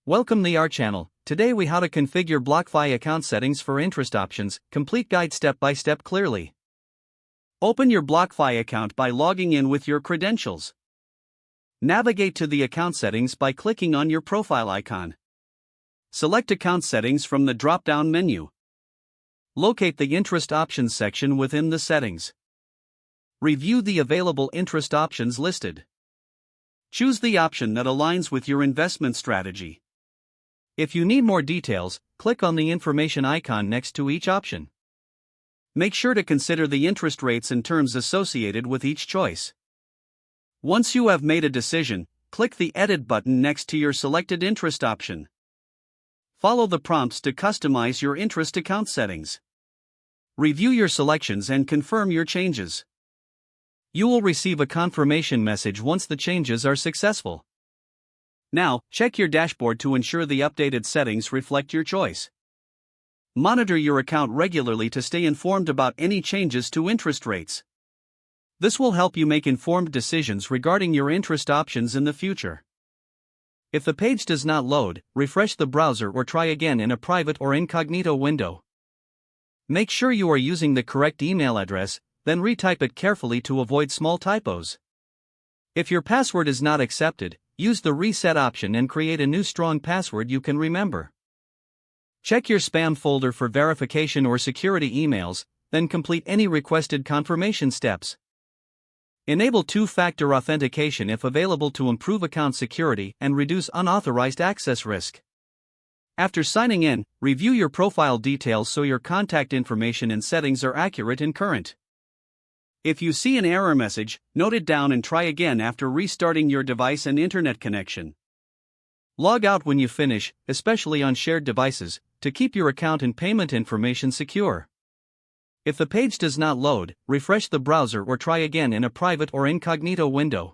Welcome to our channel. Today we how to configure BlockFi account settings for interest options, complete guide step by step clearly. Open your BlockFi account by logging in with your credentials. Navigate to the account settings by clicking on your profile icon. Select account settings from the drop-down menu. Locate the interest options section within the settings. Review the available interest options listed. Choose the option that aligns with your investment strategy. If you need more details, click on the information icon next to each option. Make sure to consider the interest rates and terms associated with each choice. Once you have made a decision, click the Edit button next to your selected interest option. Follow the prompts to customize your interest account settings. Review your selections and confirm your changes. You will receive a confirmation message once the changes are successful. Now, check your dashboard to ensure the updated settings reflect your choice. Monitor your account regularly to stay informed about any changes to interest rates. This will help you make informed decisions regarding your interest options in the future. If the page does not load, refresh the browser or try again in a private or incognito window. Make sure you are using the correct email address, then retype it carefully to avoid small typos. If your password is not accepted, use the reset option and create a new strong password you can remember. Check your spam folder for verification or security emails, then complete any requested confirmation steps. Enable two-factor authentication if available to improve account security and reduce unauthorized access risk. After signing in, review your profile details so your contact information and settings are accurate and current. If you see an error message, note it down and try again after restarting your device and internet connection. Log out when you finish, especially on shared devices, to keep your account and payment information secure. If the page does not load, refresh the browser or try again in a private or incognito window.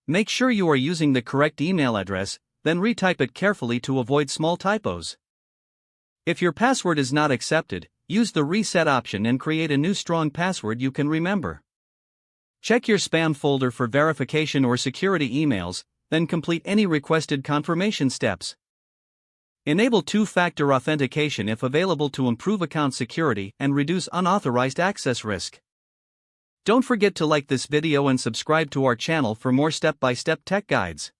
Make sure you are using the correct email address, then retype it carefully to avoid small typos. If your password is not accepted, use the reset option and create a new strong password you can remember. Check your spam folder for verification or security emails, then complete any requested confirmation steps. Enable two-factor authentication if available to improve account security and reduce unauthorized access risk. Don't forget to like this video and subscribe to our channel for more step-by-step tech guides.